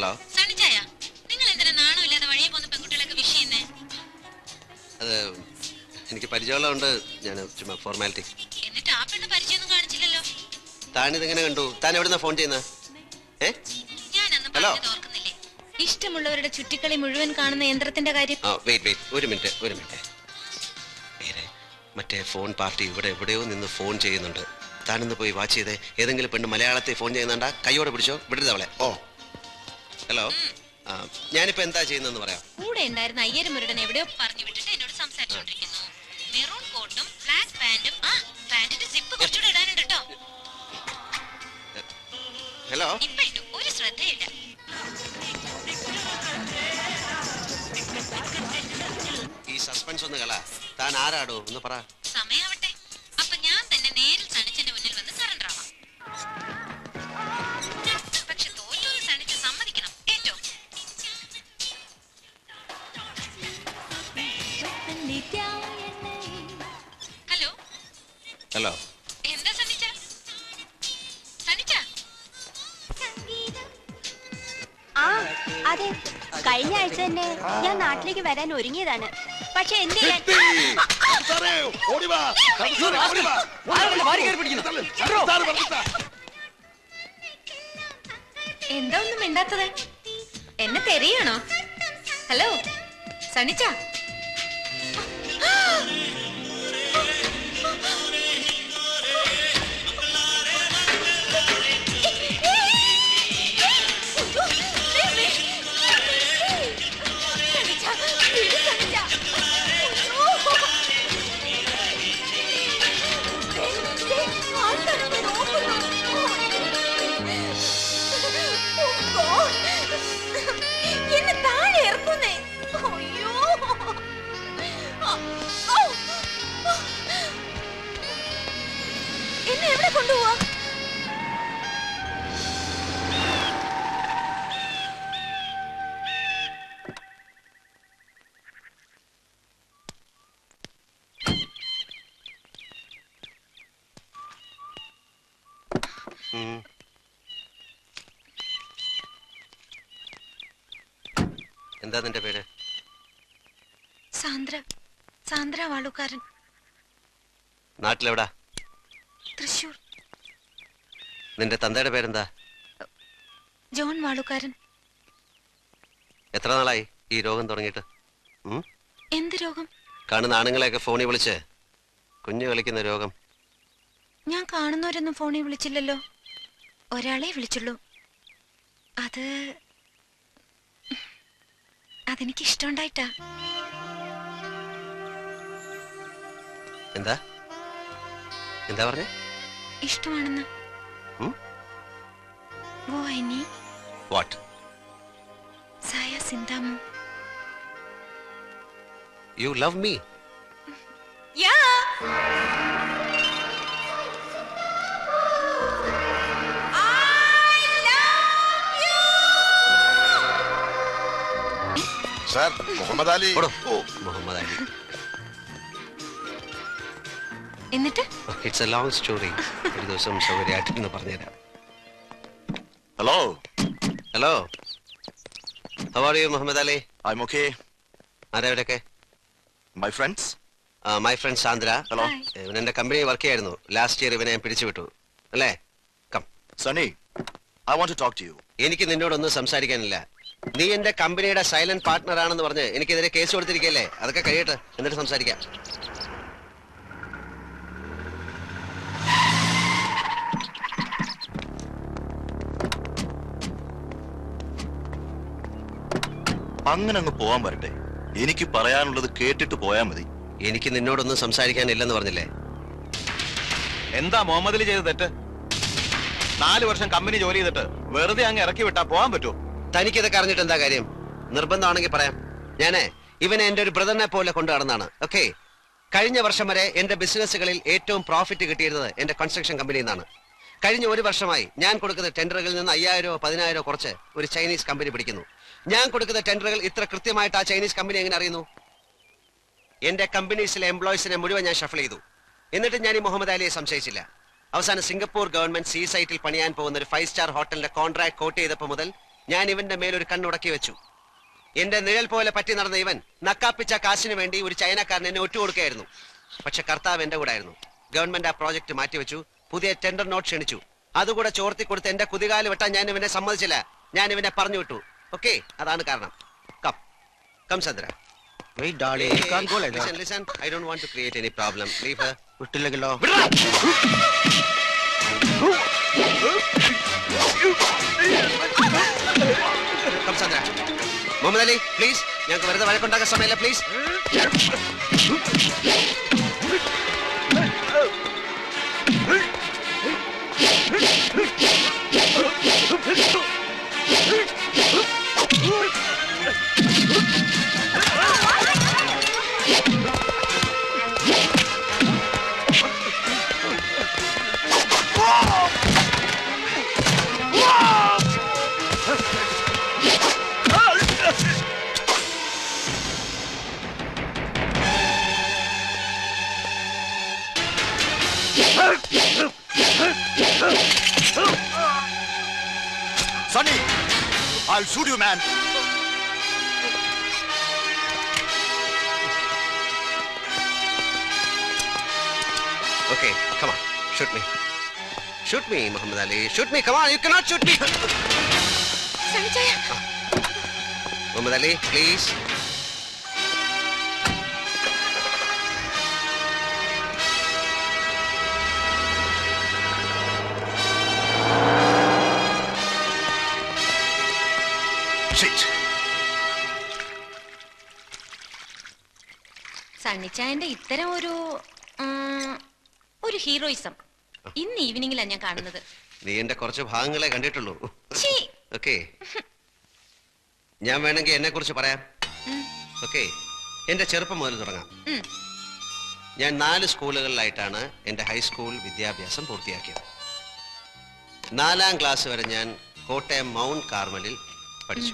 Hello സണിച്ചായ, നിങ്ങൾ എന്തിനാ നാണമില്ലാതെ വഴിയെ പോകുന്ന പെൺകുട്ടികളൊക്കെ വിഷ് ചെയ്യുന്നേ? അത് എനിക്ക് പരിചയമുള്ളതുകൊണ്ട് ഞാൻ ചുമ്മാ ഫോർമാലിറ്റി. എന്നിട്ട് ആ പെണ്ണ് പരിചയമൊന്നും കാണിച്ചില്ലല്ലോ. താനിതെങ്ങനെ കണ്ടു? താൻ എവിടുന്നാ ഫോൺ ചെയ്യുന്നത്? ഞാൻ അന്ന് പറഞ്ഞത് ഓർക്കുന്നില്ലേ? ഇഷ്ടമുള്ളവരുടെ ചുറ്റിക്കളി മുഴുവൻ കാണുന്ന യന്ത്രത്തിന്റെ കാര്യം. ഒരു മിനിറ്റ്. മറ്റേ ഫോൺ പാർട്ടി ഇവിടെ എവിടെയോ നിന്ന് ഫോൺ ചെയ്യുന്നുണ്ട്. താനൊന്ന് പോയി വാച്ച് ചെയ്തേ. ഏതെങ്കിലും പെണ്ണ് മലയാളത്തിൽ ഫോൺ ചെയ്യുന്നുണ്ടാ കൈയോടെ പിടിച്ചോ, വിടരുത് അവളെ. ഹലോ, ഞാനിപ്പോ എന്താ ചെയ്യുന്നതെന്ന് പറയാം. കൂടെ ഉണ്ടായിരുന്ന അയ്യരമുരുടൻ എവിടെയോ പറഞ്ഞു വിട്ടിട്ട് എന്നോട് സംസാരിച്ചോണ്ടിരിക്കുന്നു. മെറൂൺ കോട്ടും ബ്ലാക്ക് പാന്റും. പാന്റിന്റെ സിപ്പ് കുറച്ചുകൂടെ ഇടാനുണ്ട് കേട്ടോ. ഹലോ, ഇപ്പൊ ഇട്ടു, ഒരു ശ്രദ്ധയില്ല. ഈ സസ്പെൻസ് ഒന്ന് കള. താൻ ആരാടോ ഒന്ന് പറ. സമയാവട്ടെ, അപ്പൊ ഞാൻ തന്നെ നേരിൽ സണിച്ചന്റെ മുന്നിൽ വന്ന് സറണ്ടർ ആവാം. പക്ഷെ തോറ്റോന്ന് സണിച്ച് സമ്മതിക്കണം. ഏറ്റവും ഹലോ, എന്താ സണിച്ച? അതെ, കഴിഞ്ഞ ആഴ്ച തന്നെ ഞാൻ നാട്ടിലേക്ക് വരാൻ ഒരുങ്ങിയതാണ്. പക്ഷെ എന്ത് ചെയ്യാൻ? എന്താ ഒന്നും മിണ്ടാത്തത്? എന്നെ തെരയാണോ? ഹലോ സണിച്ച, എന്നെ താഴെ ഇറക്കുന്നേ. അയ്യോ, എന്നെ എവിടെ കൊണ്ടുപോവാ? എന്താ നിന്റെ പേര്? സാന്ദ്ര വാളുകാരൻ. നാട്ടിലെവിടാ? തൃശൂർ. നിന്റെ തന്തയുടെ പേരെന്താ? ജോൺ വാളുകാരൻ. എത്ര നാളായി ഈ രോഗം തുടങ്ങിയിട്ട്? എന്ത് രോഗം? കാണുന്ന ആണുങ്ങളെയൊക്കെ ഫോണിൽ വിളിച്ച് കുഞ്ഞു കളിക്കുന്ന രോഗം. ഞാൻ കാണുന്നവരൊന്നും ഫോണിൽ വിളിച്ചില്ലല്ലോ. ഒരാളെ വിളിച്ചുള്ളൂ. അതെനിക്ക് ഇഷ്ടമുണ്ടായിട്ടാ. എന്താ എന്താ പറഞ്ഞേ? ഇഷ്ടമാണെന്ന്. വാട്ട്? സായ സിന്താമു. You love me? Yeah. Sir, Muhammad Ali. Muhammad Ali. എന്നിട്ട് ഇറ്റ്സ് എ ലോങ് സ്റ്റോറി. ഒരു ദിവസം സൗകര്യമായിട്ടൊന്ന് പറഞ്ഞുതരാം. Hello. How are you, Muhammad Ali? I'm okay. ആരാവരൊക്കെ? My friends. My friend Sandra. Hello. ഇവൻ എന്റെ കമ്പനി വർക്ക് ചെയ്യായിരുന്നു. ലാസ്റ്റ് ഇയർ ഇവനെ ഞാൻ പിടിച്ചുവിട്ടു അല്ലേ? Come Sunny, I want to talk to you. എനിക്ക് നിന്നോടൊന്നും സംസാരിക്കാനില്ല. നീ എന്റെ കമ്പനിയുടെ സൈലന്റ് പാർട്ട്ണർ ആണെന്ന് പറഞ്ഞ് എനിക്കെതിരെ കേസ് കൊടുത്തിരിക്കല്ലേ? അതൊക്കെ കഴിയട്ടെ, എന്നിട്ട് സംസാരിക്കാം. അങ്ങനെ അങ്ങ് പോവാൻ വരട്ടെ. എനിക്ക് പറയാനുള്ളത് കേട്ടിട്ട് പോയാ മതി. എനിക്ക് നിന്നോടൊന്നും സംസാരിക്കാനില്ലെന്ന് പറഞ്ഞില്ലേ? എന്താ മുഹമ്മദ് അലി ചെയ്ത തെറ്റ്? 4 വർഷം കമ്പനി ജോലി ചെയ്തിട്ട് വെറുതെ അങ്ങ് ഇറക്കി വിട്ടാ പോവാൻ പറ്റുമോ? തനിക്കിതൊക്കെ അറിഞ്ഞിട്ട് എന്താ കാര്യം? നിർബന്ധമാണെങ്കിൽ പറയാം. ഞാനേ ഇവനെ എന്റെ ഒരു ബ്രദറിനെ പോലെ കൊണ്ടു നടന്നാണ്. ഓക്കെ, കഴിഞ്ഞ വർഷം വരെ എന്റെ ബിസിനസ്സുകളിൽ ഏറ്റവും പ്രോഫിറ്റ് കിട്ടിയിരുന്നത് എന്റെ കൺസ്ട്രക്ഷൻ കമ്പനിയിൽ നിന്നാണ്. കഴിഞ്ഞ 1 വർഷമായി ഞാൻ കൊടുക്കുന്ന ടെൻഡറുകളിൽ നിന്ന് 5000 10,000 കുറച്ച് ഒരു ചൈനീസ് കമ്പനി പിടിക്കുന്നു. ഞാൻ കൊടുക്കുന്ന ടെൻഡറുകൾ ഇത്ര കൃത്യമായിട്ട് ആ ചൈനീസ് കമ്പനി എങ്ങനെ അറിയുന്നു? എന്റെ കമ്പനീസിലെ എംപ്ലോയീസിനെ മുഴുവൻ ഞാൻ ഷഫിൾ ചെയ്തു. എന്നിട്ട് ഞാൻ ഈ മുഹമ്മദ് അലിയെ സംശയിച്ചില്ല. അവസാനം സിംഗപ്പൂർ ഗവൺമെന്റ് സീ സൈറ്റിൽ പണിയാൻ പോകുന്ന ഒരു 5 സ്റ്റാർ ഹോട്ടലിന്റെ കോൺട്രാക്ട് കോട്ട് ചെയ്തപ്പോൾ മുതൽ ഞാൻ ഇവന്റെ മേലൊരു കണ്ണുടക്കി വെച്ചു. എന്റെ നിഴൽ പോലെ പറ്റി നടന്ന ഇവൻ നക്കാപ്പിച്ച കാശിന് വേണ്ടി ഒരു ചൈനക്കാരൻ എന്നെ ഒറ്റുകൊടുക്കുകയായിരുന്നു. പക്ഷെ കർത്താവ് എന്റെ കൂടെ ആയിരുന്നു. ഗവൺമെന്റ് ആ പ്രോജക്ട് മാറ്റിവെച്ചു. പുതിയ ടെൻഡർ നോട്ട് ക്ഷണിച്ചു. അതുകൂടെ ചോർത്തി കൊടുത്ത് എന്റെ കുതികാല് വെട്ടാൻ ഞാൻ ഇവനെ സമ്മതിച്ചില്ല. ഞാൻ ഇവനെ പറഞ്ഞു വിട്ടു. ഓക്കെ, അതാണ് കാരണം. Come come Sandra. Wait, darling, you can't go like that. Listen, I don't want to create any problem. Leave her. വിട്ടില്ലെങ്കിലോ? Come, Sandra. Muhammad Ali, please. ഞങ്ങൾക്ക് വെറുതെ വഴക്കുണ്ടാക്കാൻ സമയമില്ല, please. Sonny, I'll shoot you, man. Okay, come on. Shoot me. Shoot me, Muhammad Ali. Shoot me, come on. You cannot shoot me. സണ്ണിച്ചായ, Muhammad Ali, please. Shit. സണ്ണിച്ചായന്റെ ഇത്തരം ഒരു heroism ഇന്ന് ഈവനിങ്ങിലാണ് ഞാൻ കാണുന്നത്. നീ എന്റെ കുറച്ച് ഭാഗങ്ങളെ കണ്ടിട്ടുള്ളൂ. ഛീ. ഓക്കെ, ഞാൻ വേണമെങ്കിൽ എന്നെ കുറിച്ച് പറയാം. ഓക്കെ, എന്റെ ചെറുപ്പം മുതൽ തുടങ്ങാം. ഉം. ഞാൻ 4 സ്കൂളുകളിലായിട്ടാണ് എന്റെ ഹൈസ്കൂൾ വിദ്യാഭ്യാസം പൂർത്തിയാക്കിയത്. 4ാം ക്ലാസ് വരെ ഞാൻ കോട്ടയം മൗണ്ട് കാർമലിൽ പഠിച്ചു.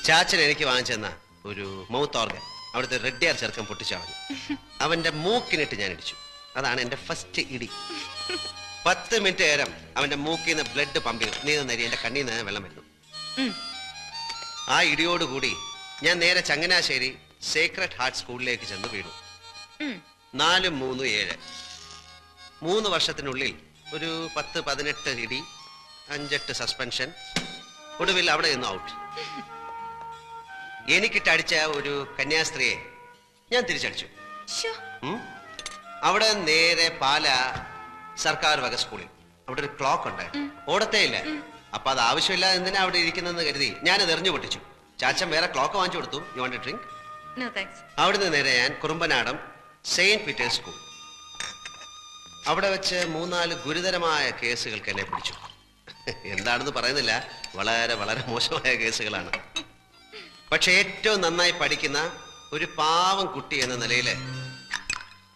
ചാച്ചൻ എനിക്ക് വാങ്ങിച്ചെന്ന ഒരു മൗത്ത് ഓർഗൻ അവിടുത്തെ റെഡ്ഡിയാർ ചെറുക്കൻ പൊട്ടിച്ചളഞ്ഞു. അവന്റെ മൂക്കിനിട്ട് ഞാൻ ഇടിച്ചു. അതാണ് എന്റെ ഫസ്റ്റ് ഇടി. 10 മിനിറ്റ് നേരം അവന്റെ മൂക്കിൽ നിന്ന് ബ്ലഡ് പമ്പ് നീന്നി എന്റെ കണ്ണിൽ നിന്ന് വെള്ളം വരുന്നു. ആ ഇടിയോടുകൂടി ഞാൻ നേരെ ചങ്ങനാശ്ശേരി സേക്രഡ് ഹാർട്ട് സ്കൂളിലേക്ക് ചെന്ന് വീണു. 4, 3, 7 3 വർഷത്തിനുള്ളിൽ ഒരു 10-18 ഇടി, 5-8 സസ്പെൻഷൻ. ഒടുവിൽ അവിടെ നിന്ന് ഔട്ട്. എനിക്കിട്ടടിച്ച ഒരു കന്യാസ്ത്രീയെ ഞാൻ തിരിച്ചടിച്ചു. അവിടെ നേരെ പാല സർക്കാർ വക സ്കൂളിൽ അവിടെ ഒരു ക്ലോക്ക് ഉണ്ട്, ഓടത്തേ ഇല്ല. അപ്പൊ അത് ആവശ്യമില്ല എന്തിനാ അവിടെ ഇരിക്കുന്നെന്ന് കരുതി ഞാനത് എറിഞ്ഞു പൊട്ടിച്ചു. ചാച്ചൻ വേറെ ക്ലോക്ക് വാങ്ങിച്ചു കൊടുത്തു. You want a drink? No thanks. അവിടുന്ന് നേരെ ഞാൻ കുറുമ്പനാടം സെയിന്റ് പീറ്റേഴ്സ് സ്കൂൾ. അവിടെ വെച്ച് 3-4 ഗുരുതരമായ കേസുകൾക്ക് എന്നെ പിടിച്ചു. എന്താണെന്ന് പറയുന്നില്ല, വളരെ വളരെ മോശമായ കേസുകളാണ്. പക്ഷെ ഏറ്റവും നന്നായി പഠിക്കുന്ന ഒരു പാവം കുട്ടി എന്ന നിലയിൽ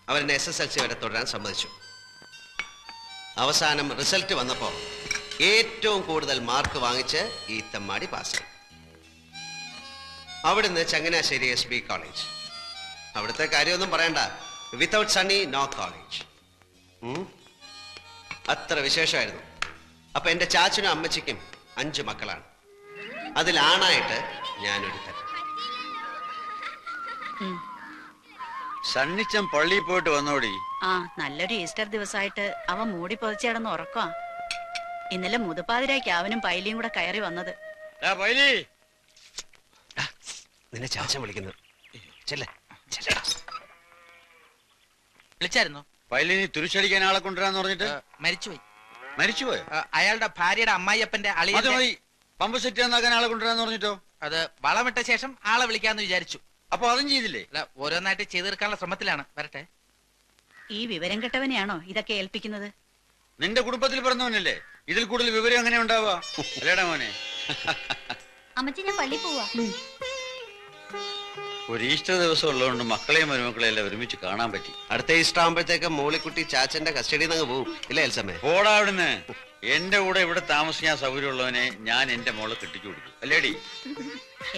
അവരെന്നെ SSLC വരെ തുടരാൻ സമ്മതിച്ചു. അവസാനം റിസൾട്ട് വന്നപ്പോൾ ഏറ്റവും കൂടുതൽ മാർക്ക് വാങ്ങിച്ച് ഈ തെമ്മാടി പാസ്സായി. അവിടുന്ന് ചങ്ങനാശ്ശേരി SB കോളേജ്. അവിടുത്തെ കാര്യമൊന്നും പറയണ്ട. Without Sunny no college. അത്ര വിശേഷമായിരുന്നു. അപ്പൊ എന്റെ ചാച്ചനും അമ്മച്ചിക്കും 5 മക്കളാണ്. അതിലാണായിട്ട് ഞാനൊരു തരം. സണ്ണിച്ചൻ പള്ളിയിൽ പോയിട്ട് വന്നോടി. ആ, നല്ലൊരു ഈസ്റ്റർ ദിവസമായിട്ട് അവൻ മൂടി പൊതിച്ചിടന്ന് ഉറക്കമാ. ഇന്നലെ മുതുപ്പാതിരായ്ക്ക് അവനും പൈലിയും കൂടെ കയറി വന്നത്. നിന്നെ ചാച്ചൻ വിളിക്കുന്നു. വിളിച്ചായിരുന്നോ? പൈലിനി തുരിശടിക്കാൻ ആളെ കൊണ്ടുവരാന്ന് പറഞ്ഞിട്ട് മരിച്ചുപോയി. മരിച്ചുപോയോ? അയാളുടെ ഭാര്യയുടെ അമ്മായിയപ്പന്റെ അളിയ പമ്പ് സെറ്റ് നന്നാക്കാൻ ആളെ കൊണ്ടുവരാന്ന് പറഞ്ഞിട്ടോ? അത് വളമിട്ട ശേഷം ആളെ വിളിക്കാന്ന് വിചാരിച്ചു. അപ്പൊ അതും ചെയ്തില്ലേ? അല്ല, ഓരോന്നായിട്ട് ചെയ്തു തീർക്കാനുള്ള ശ്രമത്തിലാണ്. വരട്ടെ. ഈ വിവരം കെട്ടവനെയാണോ ഇതൊക്കെ ഏൽപ്പിക്കുന്നത്? നിന്റെ കുടുംബത്തിൽ പിറന്നവനല്ലേ, ഇതിൽ കൂടുതൽ വിവരം എങ്ങനെ ഉണ്ടാവാ? അല്ലേടാ മോനെ? അമ്മച്ചി, ഞാൻ പള്ളി പോവാ. ഒരു ഈസ്റ്റർ ദിവസം ഉള്ളതുകൊണ്ട് മക്കളെയും മരുമക്കളെയും എല്ലാം ഒരുമിച്ച് കാണാൻ പറ്റി. അടുത്ത ഈസ്റ്റർ ആകുമ്പോഴത്തേക്ക് മോളിക്കുട്ടി ചാച്ചന്റെ കസ്റ്റഡിയിൽ നിന്ന് പോവും, ഇല്ല എൽസമ്മേ? പോടാ അവിടുന്ന്. എന്റെ കൂടെ ഇവിടെ താമസിക്കാൻ സൗകര്യമുള്ളവനെ ഞാൻ എന്റെ മോളെ കെട്ടിച്ചു കൊടുക്കും, അല്ലേടി?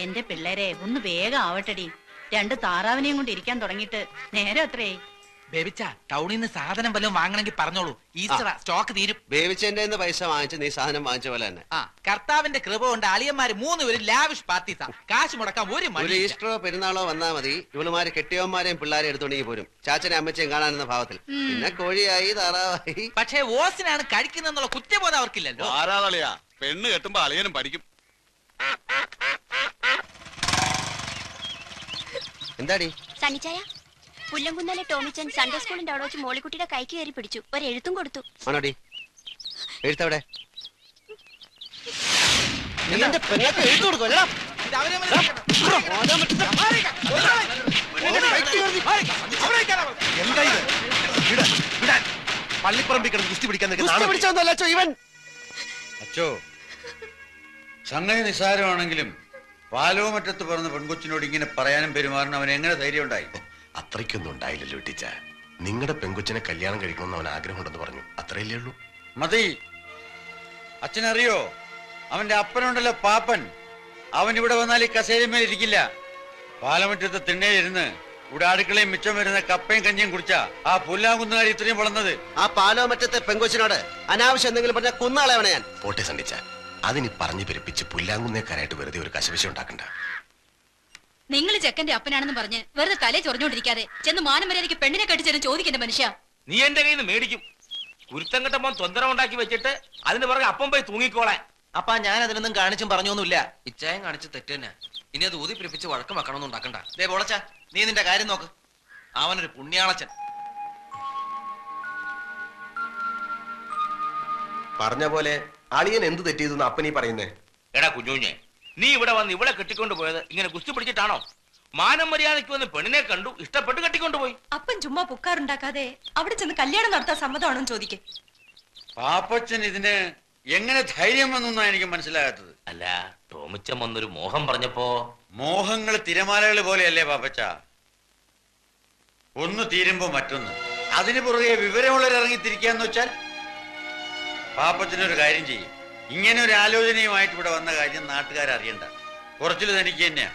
എന്റെ പിള്ളേരെ ഒന്ന് വേഗം ആവട്ടടി. 2 താറാവിനെയും കൊണ്ട് ഇരിക്കാൻ തുടങ്ങിയിട്ട് നേരം അത്രയായി. ബേബിച്ച ടൗണിൽ നിന്ന് സാധനം വല്ലതും വാങ്ങണമെങ്കിൽ പറഞ്ഞോളൂ. ഈസ്റ്റർ സ്റ്റോക്ക് തീരും. ബേബിച്ചെന്റെ പൈസ വാങ്ങിച്ച് നീ സാധനം വാങ്ങിച്ച പോലെ തന്നെ. ആ കർത്താവിന്റെ കൃപ കൊണ്ട് അളിയന്മാര് 3 പേരും ലാവിഷ് പാർട്ടീസാ. കാശ് മുടക്കാൻ ഒരു ഒരു മണി. ഈസ്റ്ററോ പെരുന്നാളോ വന്നാ മതി, ഇവളുമാര് കെട്ടിയവന്മാരെയും പിള്ളേരെയും എടുത്തോണ്ടെങ്കിൽ പോരും. ചാച്ചനെ അമ്മച്ചയും കാണാനെന്ന ഭാവത്തിൽ. പിന്നെ കോഴിയായി താറാവായി. പക്ഷേ ഓസിനാണ് കഴിക്കുന്നെന്നുള്ള കുറ്റബോധം അവർക്കില്ലല്ലോ. ആരാതളിയാ പെണ്ണ് കെട്ടുമ്പോ അളിയനും പഠിക്കും. എന്താടി സണ്ണിച്ചായ, പുല്ലംകുന്നലെ ടോമിച്ചൻ സൺഡേ സ്കൂളിന്റെ അവിടെ വെച്ച് മോളിക്കുട്ടിയുടെ കൈക്ക് കയറി പിടിച്ചു. ഒരു എഴുത്തും കൊടുത്തു. ആണോടി? എഴുത്തവിടെ? എഴുത്തു കൊടുക്കുമല്ലോ. ഇത് അവരെ മനസ്സിലാക്കണം. എന്താ ഇത്? പള്ളിപ്പറമ്പിൽ കിടന്ന് കുസ്തി പിടിക്കാൻ പിടിച്ചോന്നല്ല അച്ചോ ഇവൻ. അച്ചോ, സംഗതി നിസ്സാരമാണെങ്കിലും പാലോമറ്റത്ത് പറഞ്ഞ പെൺകൊച്ചിനോട് ഇങ്ങനെ പറയാനും പെരുമാറാനും അവൻ എങ്ങനെ ധൈര്യം ഉണ്ടായി? അത്രയ്ക്കൊന്നും ഉണ്ടായില്ലല്ലോ ടീച്ച. നിങ്ങളുടെ പെങ്കൊച്ചിനെ കല്യാണം കഴിക്കണമെന്ന് അവൻ ആഗ്രഹമുണ്ടെന്ന് പറഞ്ഞു, അത്രയല്ലേ ഉള്ളൂ. മതി. അച്ഛനറിയോ, അവന്റെ അപ്പനുണ്ടല്ലോ പാപ്പൻ, അവൻ ഇവിടെ വന്നാൽ ഈ കസേരമേൽ ഇരിക്കില്ല. പാലമറ്റത്ത് തിണ്ണയിലിരുന്ന് ഇവിടെ അടുക്കളയും മിച്ചം വരുന്ന കപ്പയും കഞ്ഞിയും കുടിച്ച ആ പുല്ലാങ്കുന്നുകാരി ഇത്രയും വളർന്നത്. ആ പാലോമറ്റത്തെ പെങ്കൊച്ചിനോട് അനാവശ്യം എന്തെങ്കിലും പറഞ്ഞാൽ കുന്നാളെവണ ഞാൻ. പോട്ടെ സണ്ടിച്ച, അതിനി പറഞ്ഞു പെരുപ്പിച്ച് പുല്ലാങ്കുന്നേക്കാരായിട്ട് വെറുതെ ഒരു കശവിശ ഉണ്ടാക്കണ്ട. നിങ്ങൾ ചെക്കന്റെ അപ്പനാണെന്ന് പറഞ്ഞ് വെറുതെ തലേ ചൊറിഞ്ഞോണ്ടിരിക്കാതെ ചെന്ന് മാനമര്യാദയ്ക്ക് പെണ്ണിനെ കെട്ടിച്ചേരും ചോദിക്കേണ്ട മനുഷ്യ. നീ എന്റെ കയ്യിൽ നിന്ന് മേടിക്കും. കുരുത്തം കെട്ടപ്പോ തൊന്തര ഉണ്ടാക്കി വെച്ചിട്ട് അതിന് പുറകെ അപ്പം പോയി തൂങ്ങിക്കോളെ. അപ്പാ ഞാൻ അതിനൊന്നും കാണിച്ചും പറഞ്ഞൊന്നുമില്ല. ഇച്ചായം കാണിച്ച് തെറ്റ് തന്നെ. ഇനി അത് ഊതി പിടിപ്പിച്ച് വഴക്കം വെക്കണമെന്ന് ഉണ്ടാക്കണ്ട. ദേ ബോളച്ച, നീ നിന്റെ കാര്യം നോക്ക്. അവനൊരു പുണ്യാളച്ചൻ. പറഞ്ഞ പോലെ അളിയൻ എന്ത് തെറ്റിയതെന്ന് അപ്പനീ പറയുന്നേ? എടാ കുഞ്ഞുഞ്ഞെ, നീ ഇവിടെ വന്ന് ഇവിടെ കെട്ടിക്കൊണ്ട് പോയത് ഇങ്ങനെ കുസ്തി പിടിച്ചിട്ടാണോ? മാനം മര്യാദയ്ക്ക് വന്ന് പെണ്ണിനെ കണ്ടു, ഇഷ്ടപ്പെട്ട് കെട്ടിക്കൊണ്ടുപോയി. അപ്പൻ ചുമ്മാ പുക്കാറുണ്ടാക്കാതെ അവിടെ ചെന്ന് കല്യാണം നടത്താൻ സമ്മതമാണോ ചോദിക്കും. പാപ്പച്ചൻ ഇതിന് എങ്ങനെ ധൈര്യം വന്നൊന്നാ എനിക്ക് മനസ്സിലാകാത്തത്. അല്ല, ടോമിച്ചൻ വന്നൊരു മോഹം പറഞ്ഞപ്പോ. മോഹങ്ങൾ തിരമാലകൾ പോലെയല്ലേ പാപ്പച്ച? ഒന്ന് തീരുമ്പോ മറ്റൊന്ന്. അതിന് പുറകെ വിവരമുള്ളവർ ഇറങ്ങിത്തിരിക്കാന്ന് വെച്ചാൽ പാപ്പച്ചനൊരു കാര്യം ചെയ്യും. ഇങ്ങനെ ഒരു ആലോചനയുമായിട്ട് ഇവിടെ വന്ന കാര്യം നാട്ടുകാരറിയണ്ട. കുറച്ചിൽ തനിക്ക് തന്നെയാ.